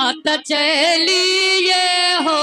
अत चलिए हो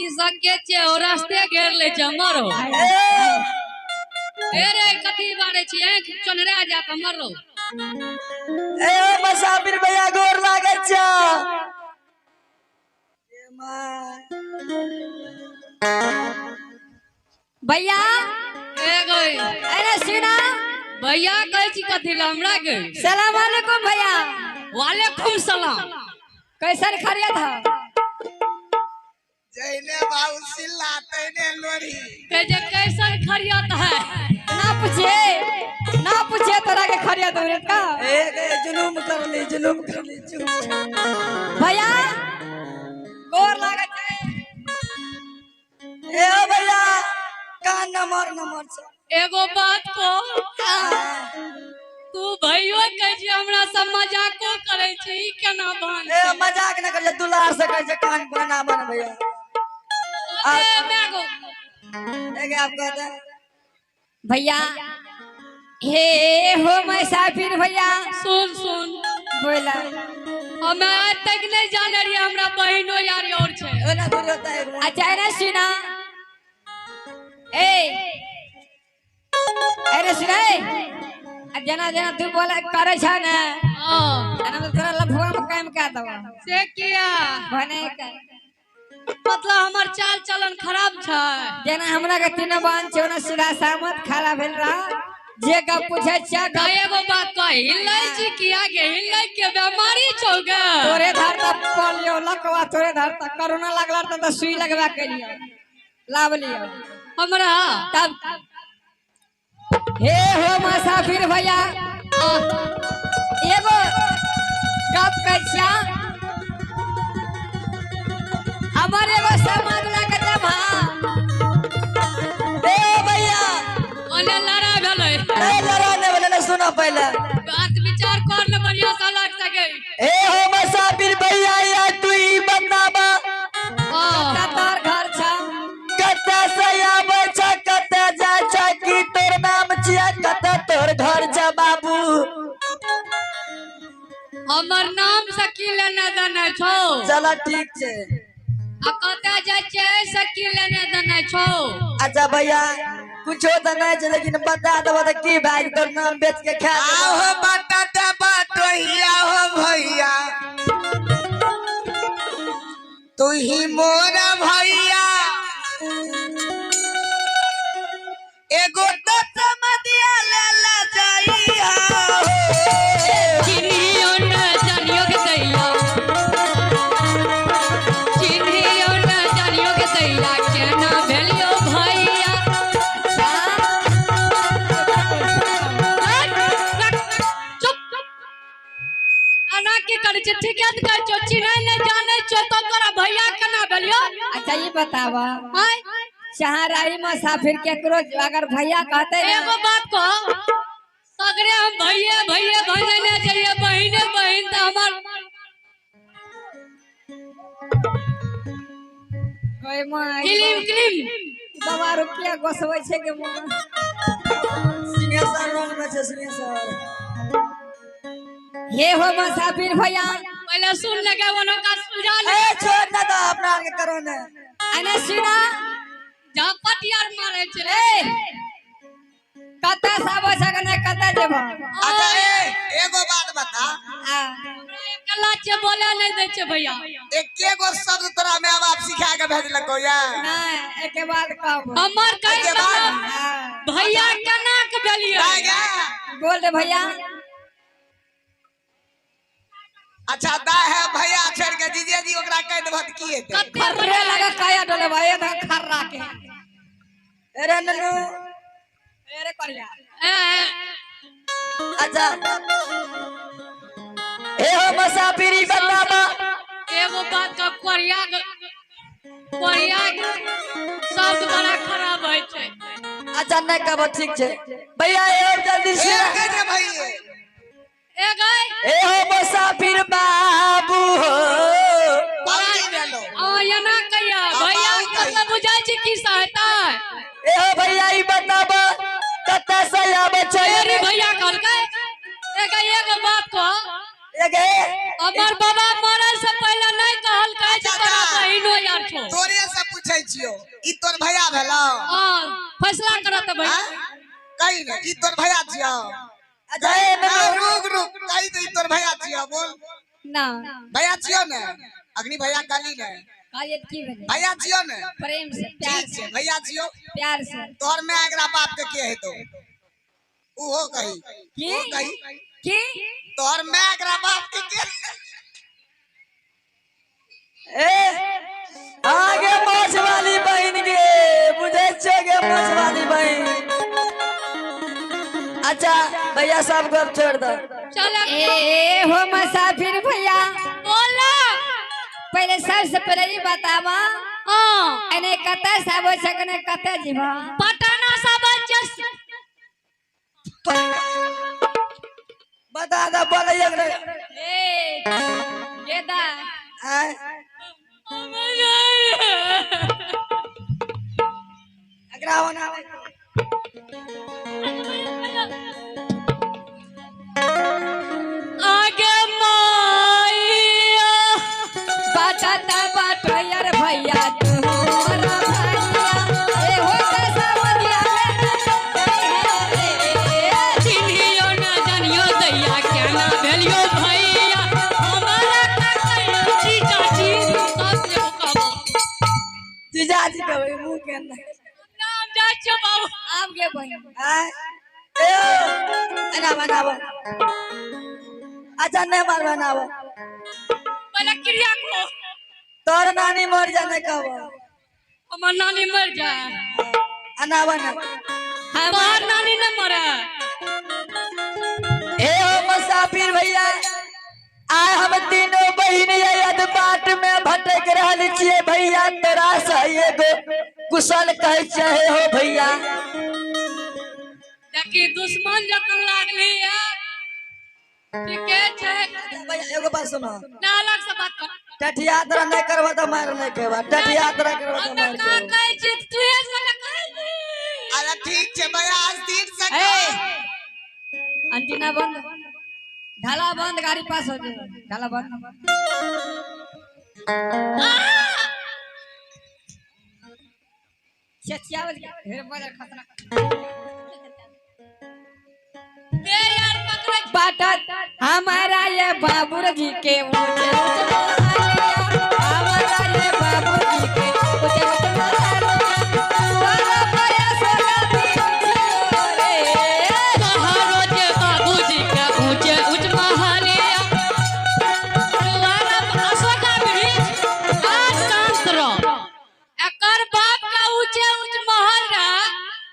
रास्ते घेर ले मरो रे कथी बारे छिए चोनरा जा त मरो ए मुसाफिर भैया गोर लागे छ भैया एगो अरे सुना भैया कहै छी कथी ल हमरा के सलाम वालेकुम भैया वालेकुम सलाम कैसन खरियत है जैने बाबू सिल्ला तैने लोरी ते जे कैसन खरियत है ना पूछे तोरा के खरियत हो का जुलूम कर ली भैया गोर लागत है ए भैया कान नंबर से एगो बात को तू भइयो कह छी हमरा सब मजाको करे छी केना बन ए मजाक न कर दुलार से कह कान बना बन भैया ए मैगो एक आप कहते भैया हे हो मुसाफिर भैया सुन बोला हम आज तक नहीं जाने रही हमरा बहिनो यार और छे ओना दूर होता है अच्छा ना सुना ए अरे सुना जना तू बोला करे छ ना हां जना तोरा लफुआ में काम का दवा से किया भने का मतलब हमर चाल चलन खराब छै जना हमरा के तीन बान छै ओना सीधा सामत खड़ा भेल रहा जे का पूछे छ एगो बात कह हिलै छी किया गे हिलै के बीमारी छौ गे तोरे धर त पोलियो लकवा तोरे धर त कोरोना लागला त सुई लगवा के लियो लाभ लियो हमरा तब हे हो मुसाफिर भैया एगो गप कह छिया हमर एगो समाज लगे तब ए भैया ओने लड़ा भेलै लड़ा ने बोले सुनो पहले बात विचार कर ले बढ़िया सा लग सके ए हो मुसाफिर भैया या तू ही बताबा तोर घर छ कते से आबै छ कते जाय छ की तोर नाम छिया कते तोर घर छ बाबू हमर नाम से की लेना देना छौ चलो ठीक छे आ कते जाय छै से की लेना देना छौ अच्छा भैया कुछो त नहीं छै लेकिन बता देबो त की भाई तोर नाम बेच के खा आओ बता दे बटोहिया हो भैया तू ही मोरा भैया एगो तो समदिया ले जाइया चिन्हियो न जानियो के दैया केना भेलियो भैया चुप आना की करे छै ठीक है कहै छौ चिन्है नै जानै छौ तो तोरा भैया केना भेलियो अच्छा ये बतावा हाय शहराई मुसाफिर केकरो अगर भैया कहते एगो बात कह सगरे हम भैया भने ले जाइए बहिने बहिन त हमर कोई मां क्लीम बाबा रुपया गोसबै छै के मां सिंहेश्वर रोड में छै सिंहेश्वर ये हो मुसाफिर भैया पहले सुन लगे वो का सुझा ले ए छोड़ ना तो अपना के करो ने अने सुना जा पटियार मारे चले कते साबो छकने कते जेबो अच्छा एगो बात बता कल्ला के बोले नहीं दे छे भैया एकेगो शब्द तोरा माय बाप सिखा के भेजलको या नहीं एके बात कहबो हमर कई एके बात भैया केना के भेलिए बोल दे भैया अच्छा दा है भैया छोड़ के जीजे जी ओकरा कह देबो त की हेतै खर्रे लगा काया डोले भाई त खर्रा के अरे नन्नू अरे करिया अच्छा ए हो मुसाफिरी बताबा एगो बात का कोरिया शब्द बड़ा खराब है छे अच्छा नहीं कहबो ठीक छे भैया ए जल्दी से कह दे भैया ए गए ए हो मुसाफिर बाबू हो ये ना कहिया भैया मतलब बुझाई छी की सहायता ए हो भैया ई बताबा कत्ता से आबे छै अरे भैया कहल के एगो बात को एगे हमर बाबा मरे से पहले नहीं कहल के जे तोरा बहिनो यार छो तोरे से पूछै छियो ई तोर भैया भेलो हां फैसला करत भैया कहि न ई तोर भैया छियो अच्छा ए रुक कहि दे ई तोर भैया छियो बोल ना भैया छियो ने अग्नि भैया काली ने कायत की भेले भैया छियो ने प्रेम से प्यार ठीक छै भैया छियो प्यार से तोर में एकरा बाप के के हेतो ऊ हो कहि की ओ कहि की तोर में एकरा बाप के ए आगे मोछ वाली बहन के बुझे छे के मोछ वाली बहन अच्छा भैया सब गप छोड़ दो चल ए हो मुसाफिर भैया बोला पहले सबसे पहले ये बतावा हां अने कते साबो छकने कते जीवा पटना साबन जस बता दा बोले एक ए गेदा अगरावा ना आगे माया बाटा बाटो यार भैया तुम्हारा भैया ए हो कैसा बदिया चिन्हियो ना जानियो दैया केना भेलियो भैया हमारा का कहियो चाची सब जे कहबो जीजा जी के मुंह के अंदर नाम जा छ बाबू आप के बहन ए अना बनावा अच्छा नहीं मार बनावा पहले क्रिया को तोर नानी मर जाने कहबो हमर नानी मर जाए अना बना हमार नानी न मरे ए हो मुसाफिर भैया आय हम तीनों बहिन यद बाट में भटक रहल छिए भैया तोरा से एगो कुशल कह चाहे हो भैया देखी दुश्मन जतन लागली है ठीके छै भैया एगो बात सुनो ना अलग से बात कर टठिया तरह नहीं करबा त मार नहीं केबा टठिया तरह करबा त हम मार का केबा कहै छी तू एक से कहै अरे ठीक छै भैया आज दिन से ए अंटीना बंद ढाला बंद गाड़ी पास हो जाए ढाला बंद चचियावल ढेर बदर खतरा बे यार पकड़ बाटा हमारा ये बाबूर जी के ऊंचे ऊंचे महलिया हमारा ये बाबूर जी के ऊंचे ऊंचे महलिया वाला पाया सोना पीछे रे कहारो जे बाबूजी के ऊंचे ऊंच महलिया तुम्हारा अशोका वृक्ष आज शांत रहो एकर बाप का ऊंचे ऊंच महल रहा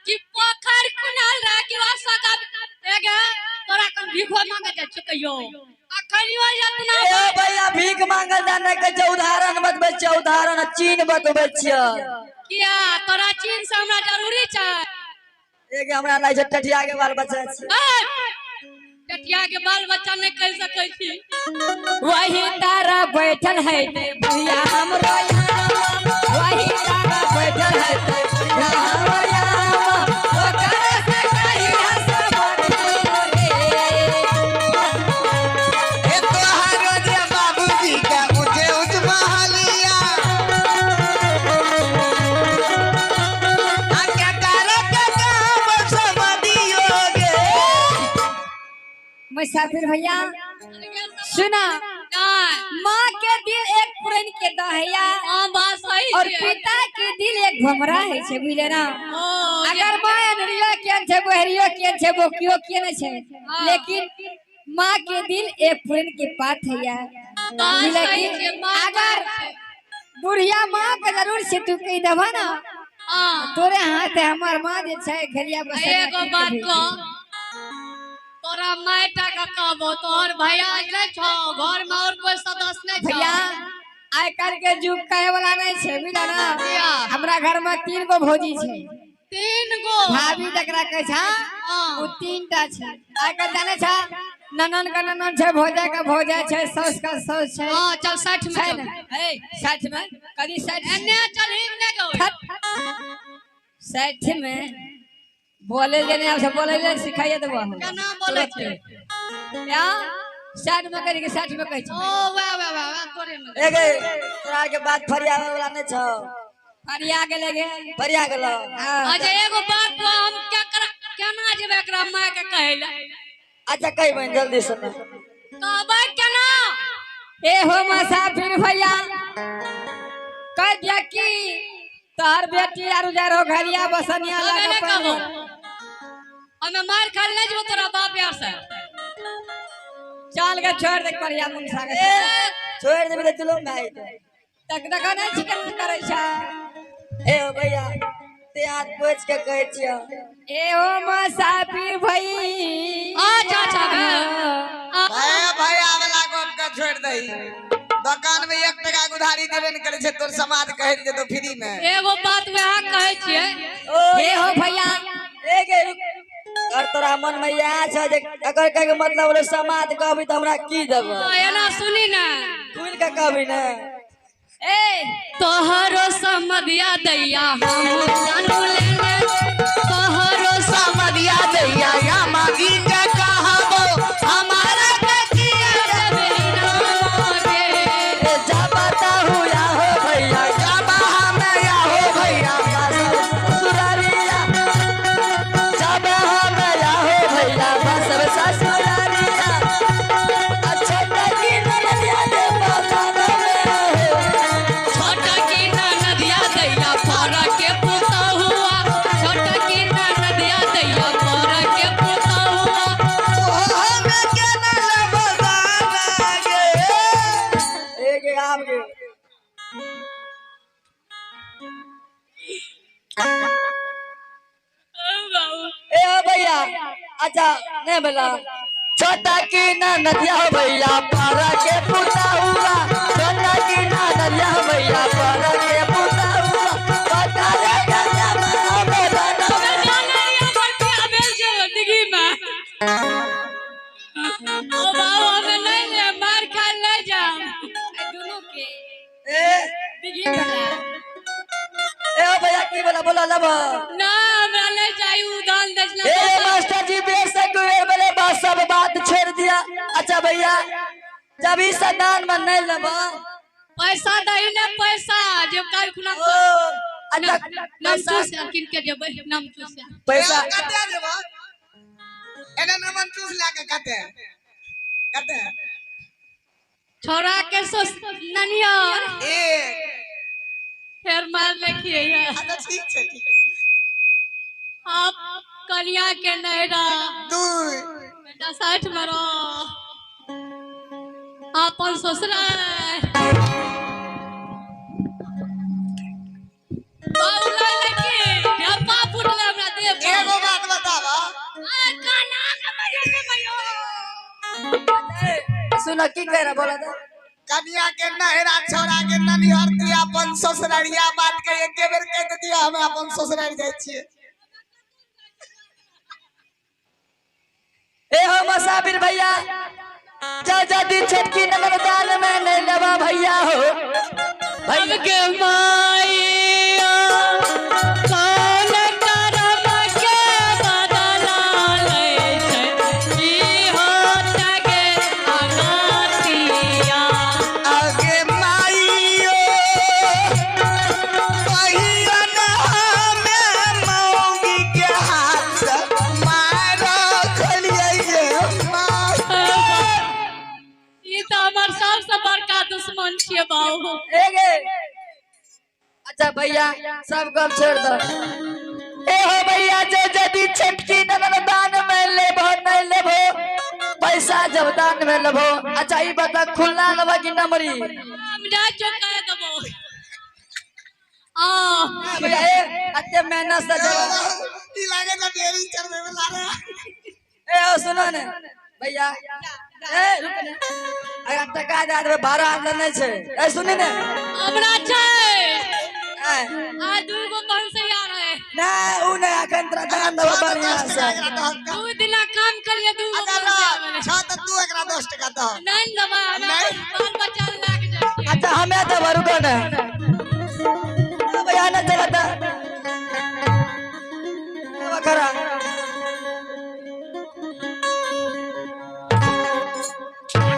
कि पोखर कुनाल रहा कि अशोका एगे तोरा कन भीखो मांगे जा चुकइयो अखनियो इतना ए भैया भीख मांगल जाने के जो उदाहरण बतबै छ उदाहरण चीन बतबै छ किया तोरा चीन से हमरा जरूरी छै एक हमरा लाइ छै टठिया के बाल बच्चा छै टटिया के बाल बच्चा नहीं कर सकै छी वही तारा बैठल है ते भैया हमरो यहाँ वही तारा बैठल है ते भैया हमरो यहाँ ओकर से कही हंस रे मुसाफिर भैया सुना, नहीं माँ के दिल एक पुरन के दहैया हां बात सही और है पिता के दिल एक भमरा है छे, बुझले ना। ओ अगर माँ अनरियो केन छे, बहरियो केन छे, बोकियो केन छे, हाँ। लेकिन माँ के दिल एक पुरन के पात हैया। बात सही लेकिन है माँ अगर बुढ़िया माँ के जरूर से तू कह देबा ना, हां तोरे हाथ हमर माँ जे छे घरिया बस एगो बात को तोरा मायटा का कहबो तोहर भैया नहीं छो घर में और कोई सदस्य नहीं छो भैया आइ काल के युग कहे वाला नहीं छे, बुझला ना। भैया। हमरा घर में 3 गो भौजी छे, 3 गो भाभी जकरा कहे छा हाँ। वो 3टा छे। आइ काल जाने छा ननन का ननन छे, भौजा का भौजा छे, सास का सास छे। हां चल 60 में छे चल ना ए 60 में कदी 60 एने चल हिन्ने गो 60 में बोले लेने आपसे बोले ले सिखाइए देबो हम। केना बोले छे या 60 में करी के 60 में कह ओ छे। वाह तोरे में एगे तोरा के बात फरियावे वाला नहीं छौ, फरिया गेले गे फरिया गेलो। अच्छा एगो बात को हम क्या कर केना जेबे एकरा माय के कहैला अच्छा कही बहन जल्दी सुन। कहबै केना ए हो मुसाफिर भैया कह दिया कि तोहर बेटी आरु जारो घरिया बसनिया हमें लगा नहीं कहबो हमें मार खा ले जो तोरा बाप यार से चल के छोड़ दे करिया मुंसा के छोड़ देबे त चलो मैं तक तक नहीं चिकन करे छा। ए हो भैया ते हाथ पोछ के कहै छियो ए हो मुसाफिर भई। अच्छा अच्छा भैया वाला गप के छोड़ दही। दुकान में 1 टका के उधारी देबे न करे छे, तोर समाज कह दे तो फ्री में। एगो बात वहाँ कहै छियै ए हो भैया ए गे और तोरा मन में यह छ जे अगर कहे के मतलब बोले समाज कहबी त हमरा की देबो। एना सुनी ना खुल के कहबी ना ए तोहरो समधिया दैया हम जानू लेने तोहरो समधिया दैया या मागी के कहबो हमारा के किया देबे नाम रे जाबता हुआ हो भैया जाबा हमें या हो भैया ससुरारिया जाबा हमें या हो भैया बस ससुरारिया अच्छा लगी नदिया दे बगान में छोटा की नदिया दैया फर के पुता हुआ छोटा की नदिया दैया फर के पुता हुआ हमें के न बगागे एक आम के ए हो भैया अच्छा नहीं बोला छोटा की ना नदिया हो भैया पारा के पुता हुआ छोटा की ना नदिया हो भैया पारा के पुता हुआ पता रे गंगा में बेला हमें जाने ये बढ़ती हमें जिंदगी में ओ बाबू हमें नहीं ले मार खा ले जाओ दोनों के ए दिगी बना ए हो भैया की बोला बोला लब ना हमरा ले जाई उदान देसला ए मास्टर जी बेशक बोले बात सब बात छोड़ दिया। अच्छा भैया जब इस दान में नहीं लब पैसा दही ना पैसा जब काल खुना अच्छा नाम चूस किन के जब नाम चूस पैसा कते देबो एने नमन चूस लाके कते छोरा के सोस ननियर ए फिर मार लेखिए अच्छा ठीक छे आप कलिया के नहरा 2 बेटा 60 मरो अपन ससुराल बाउला लेके डब्बा फुटले हमरा देव एगो बात बतावा काना के मयो सुनो की कह रहा बोला था कन्या के नहरा छोरा के ननिहर तू अपन ससुरारिया बात के एके बेर कह दिया हमें अपन ससुरारी जाय छिए। ए हो मुसाफिर भैया जा जदी छटकी नमन दान में नहीं लबा भैया हो भैया के माईया कान करम के बदला ले छै ई होत के अगतिया आगे माईयो पहिरन हमें मौगी के हाथ से मारो खलिए ये माँ मन छिए बाबू एगे अच्छा भैया सब गप छोड़ दो ए हो भैया जे जदी छटकी ननन दान में लेबो नहीं लेबो पैसा जब दान में लेबो अच्छा ई बता खुलना लेबो कि नमरी हम जा चुका है दबो भैया ए अत्ते मेहनत से देबो ई लागे त डेरी चढ़वे वाला रे ए ओ सुनो ने भैया ए रुक ने अगर टका दे देबे 12,000 नहीं छे ए सुनी ने हमरा छै ए आ दूगो कौन से यार है ना उ ने अखन तरा दान देबो बढ़िया से दू दिना काम करिए दूगो अच्छा त तू एकरा 10 टका दो नहीं दबा बाल बच्चा लाग जाए अच्छा हमें तो रुको ने भैया ना चला था बकरा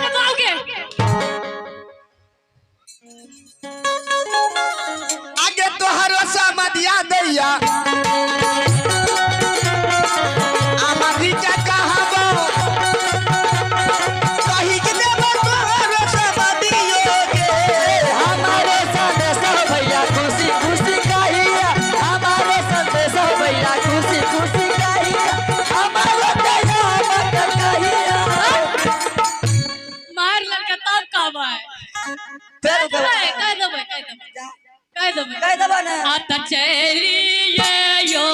दबाओगे आगे तोहरो समधिया दैया आमारी का कहबो कहि के देबो तोहरो समधियो के हमारे संदेश हो भैया खुशी खुशी कहिया हमारे संदेश हो भैया खुशी खुशी कहिया हमारे दया मत कहिया मार लड़का तब कहबा फिर कह दबे कह दबो ना आता चलिए यो